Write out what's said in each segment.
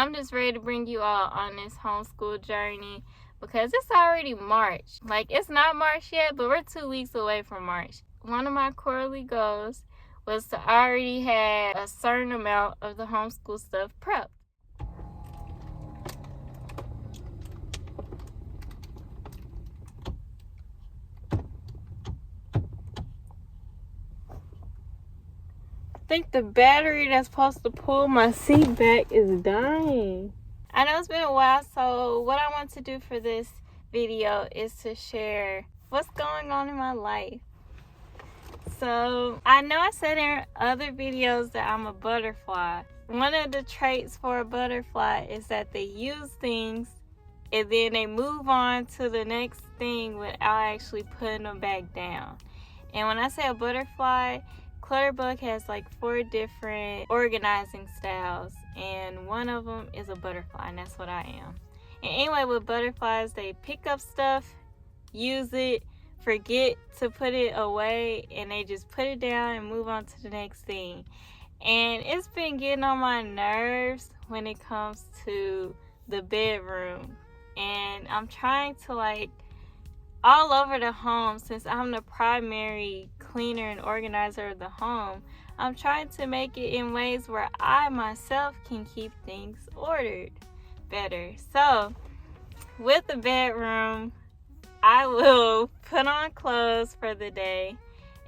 I'm just ready to bring you all on this homeschool journey because it's already March. Like, it's not March yet, but we're 2 weeks away from March. One of my quarterly goals was to already have a certain amount of the homeschool stuff prepped. I think the battery that's supposed to pull my seat back is dying. I know it's been a while, so what I want to do for this video is to share what's going on in my life. So I know I said in other videos that I'm a butterfly. One of the traits for a butterfly is that they use things and then they move on to the next thing without actually putting them back down. And when I say a butterfly, Clutterbug has like 4 different organizing styles, and one of them is a butterfly, and that's what I am. And anyway, with butterflies, they pick up stuff, use it, forget to put it away, and they just put it down and move on to the next thing. And it's been getting on my nerves when it comes to the bedroom. And I'm trying to, like, all over the home, since I'm the primary cleaner and organizer of the home, I'm trying to make it in ways where I myself can keep things ordered better. So with the bedroom, I will put on clothes for the day,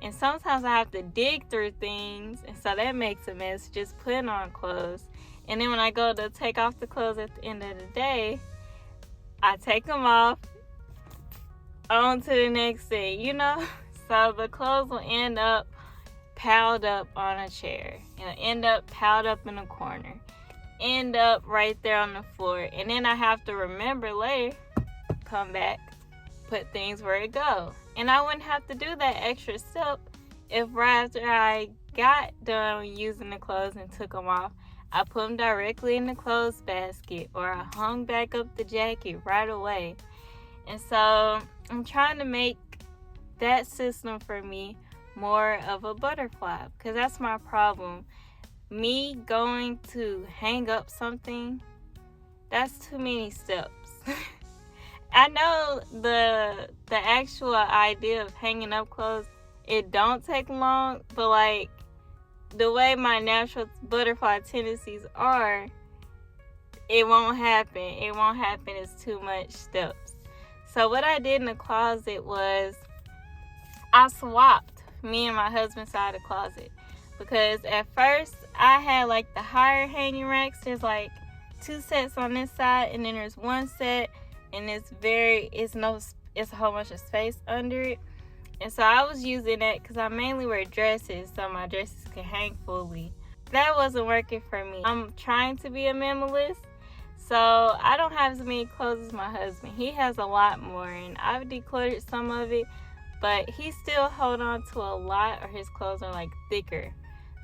and sometimes I have to dig through things, and so that makes a mess just putting on clothes. And then when I go to take off the clothes at the end of the day, I take them off, on to the next thing, you know? So the clothes will end up piled up on a chair, and end up piled up in a corner, end up right there on the floor, and then I have to remember later, come back, put things where it go. And I wouldn't have to do that extra step if right after I got done using the clothes and took them off, I put them directly in the clothes basket, or I hung back up the jacket right away. And so I'm trying to make that system for me more of a butterfly, because that's my problem. Me going to hang up something, that's too many steps. I know the actual idea of hanging up clothes, it don't take long, but like the way my natural butterfly tendencies are, it won't happen. It won't happen. It's too much steps. So what I did in the closet was I swapped me and my husband's side of the closet, because at first I had like the higher hanging racks. There's like 2 sets on this side, and then there's 1 set, and it's a whole bunch of space under it. And so I was using that because I mainly wear dresses, so my dresses can hang fully. That wasn't working for me. I'm trying to be a minimalist, so I don't have as many clothes as my husband. He has a lot more, and I've decluttered some of it, but he still hold on to a lot, or his clothes are like thicker.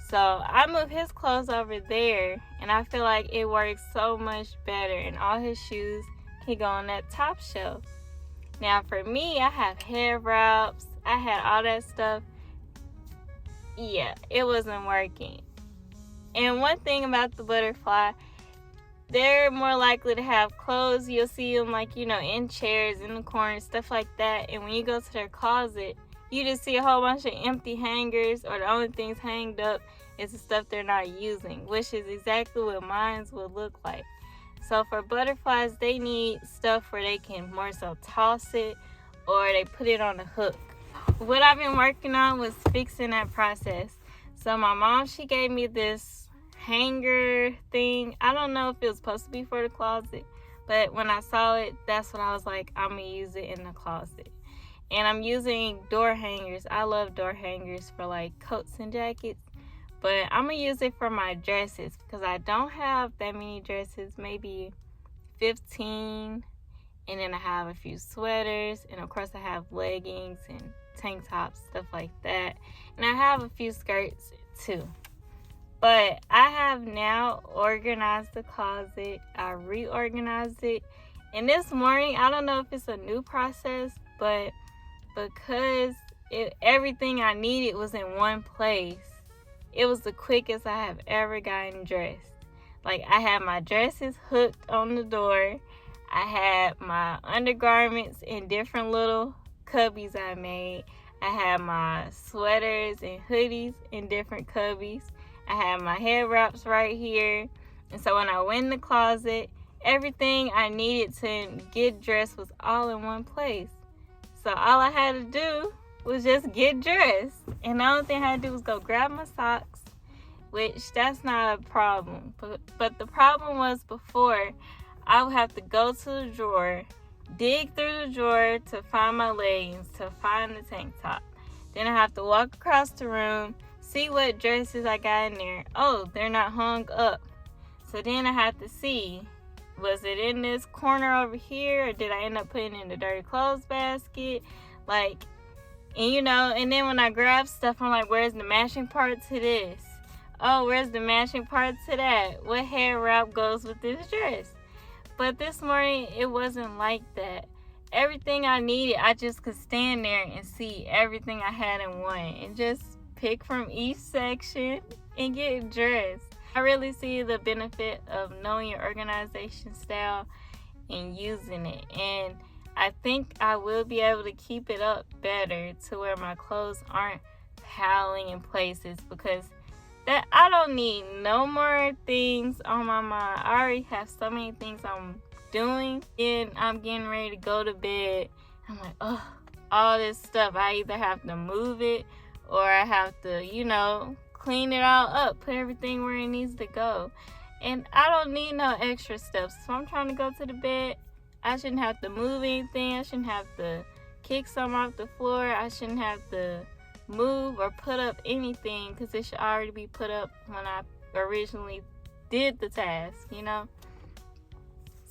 So I move his clothes over there, and I feel like it works so much better, and all his shoes can go on that top shelf. Now for me, I have hair wraps, I had all that stuff. Yeah, it wasn't working. And one thing about the butterfly, they're more likely to have clothes. You'll see them like, in chairs, in the corners, stuff like that. And when you go to their closet, you just see a whole bunch of empty hangers, or the only things hanged up is the stuff they're not using, which is exactly what mine would look like. So for butterflies, they need stuff where they can more so toss it, or they put it on a hook. What I've been working on was fixing that process. So my mom, she gave me this hanger thing. I don't know if it was supposed to be for the closet, but when I saw it, that's what I was like, I'm gonna use it in the closet. And I'm using door hangers. I love door hangers for like coats and jackets, but I'm gonna use it for my dresses because I don't have that many dresses, maybe 15, and then I have a few sweaters, and of course I have leggings and tank tops, stuff like that, and I have a few skirts too. But I have now organized the closet. I reorganized it, and this morning, I don't know if it's a new process, but because everything I needed was in one place, it was the quickest I have ever gotten dressed. Like, I had my dresses hooked on the door. I had my undergarments in different little cubbies I made. I had my sweaters and hoodies in different cubbies. I had my head wraps right here. And so when I went in the closet, everything I needed to get dressed was all in one place. So all I had to do was just get dressed. And the only thing I had to do was go grab my socks, which that's not a problem. But the problem was before, I would have to go to the drawer, dig through the drawer to find my leggings, to find the tank top. Then I have to walk across the room, see what dresses I got in there. Oh, they're not hung up. So then I have to see, was it in this corner over here, or did I end up putting it in the dirty clothes basket? Like, and you know, and then when I grab stuff, I'm like, where's the matching part to this? Oh, where's the matching part to that? What hair wrap goes with this dress? But this morning, it wasn't like that. Everything I needed, I just could stand there and see everything I had in one and just pick from each section and get dressed. I really see the benefit of knowing your organization style and using it. And I think I will be able to keep it up better to where my clothes aren't piling in places, because that I don't need no more things on my mind. I already have so many things I'm doing, and I'm getting ready to go to bed. I'm like, oh, all this stuff. I either have to move it or I have to, you know, clean it all up, put everything where it needs to go. And I don't need no extra stuff. So I'm trying to go to the bed. I shouldn't have to move anything. I shouldn't have to kick something off the floor. I shouldn't have to move or put up anything, because it should already be put up when I originally did the task, you know.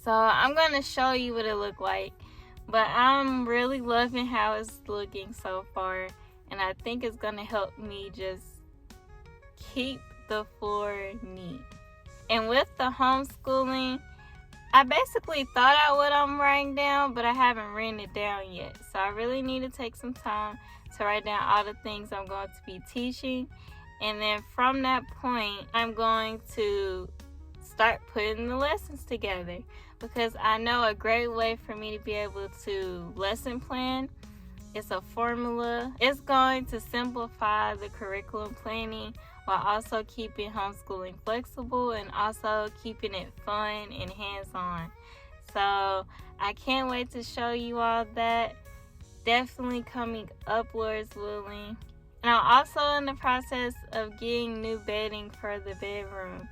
So I'm going to show you what it looked like, but I'm really loving how it's looking so far, and I think it's going to help me just keep the floor neat. And with the homeschooling, I basically thought out what I'm writing down, but I haven't written it down yet. So I really need to take some time to write down all the things I'm going to be teaching. And then from that point, I'm going to start putting the lessons together, because I know a great way for me to be able to lesson plan. It's a formula. It's going to simplify the curriculum planning while also keeping homeschooling flexible and also keeping it fun and hands-on. So I can't wait to show you all that. Definitely coming up, Lord's willing. And I'm also in the process of getting new bedding for the bedroom.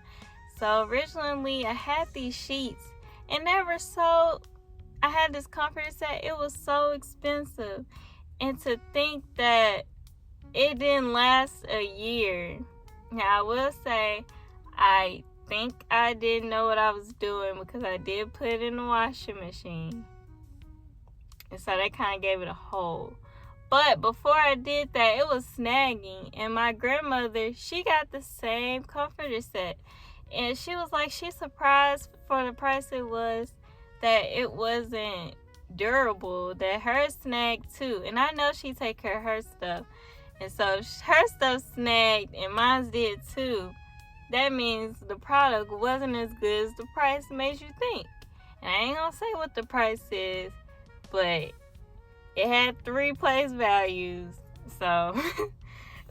So originally I had these sheets, and they were so, I had this comforter set, it was so expensive. And to think that it didn't last a year. Now I will say, I think I didn't know what I was doing, because I did put it in the washing machine. And so that kind of gave it a hole. But before I did that, it was snagging. And my grandmother, she got the same comforter set. And she was like, she's surprised for the price it was that it wasn't durable, that hers snagged too. And I know she take care of her stuff. And so her stuff snagged and mine did too. That means the product wasn't as good as the price made you think. And I ain't gonna say what the price is, but it had 3 place values. So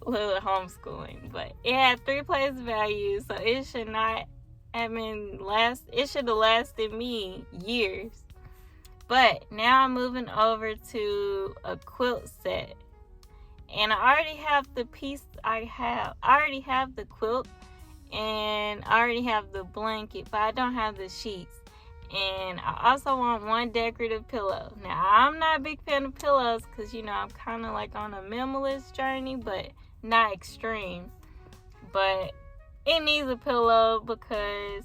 a little homeschooling, but it had 3 place values, so it should not have been it should have lasted me years. But now I'm moving over to a quilt set, and I already have the piece. I already have the quilt, and I already have the blanket, but I don't have the sheets. And I also want one decorative pillow. Now, I'm not a big fan of pillows, because, you know, I'm kind of like on a minimalist journey, but not extreme. But it needs a pillow, because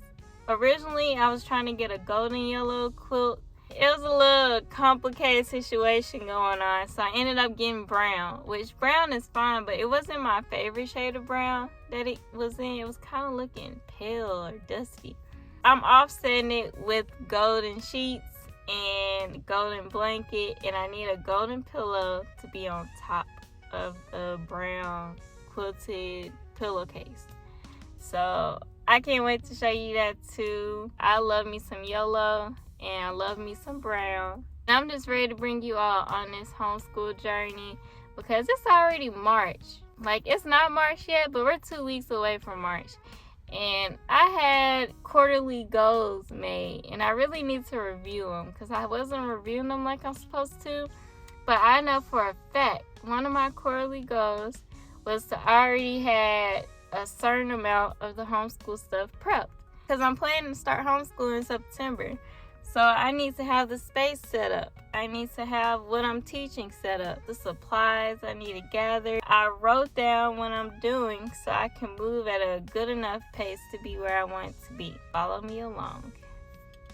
originally I was trying to get a golden yellow quilt. It was a little complicated situation going on, so I ended up getting brown, which brown is fine, but it wasn't my favorite shade of brown that it was in. It was kind of looking pale or dusty. I'm offsetting it with golden sheets and golden blanket, and I need a golden pillow to be on top of a brown quilted pillowcase. So I can't wait to show you that too. I love me some yellow and I love me some brown. And I'm just ready to bring you all on this homeschool journey because it's already March. Like, it's not March yet, but we're 2 weeks away from March. And I had quarterly goals made, and I really need to review them because I wasn't reviewing them like I'm supposed to. But I know for a fact, one of my quarterly goals was to already have a certain amount of the homeschool stuff prepped. Because I'm planning to start homeschooling in September. So I need to have the space set up. I need to have what I'm teaching set up. The supplies I need to gather. I wrote down what I'm doing so I can move at a good enough pace to be where I want to be. Follow me along.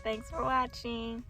Thanks for watching.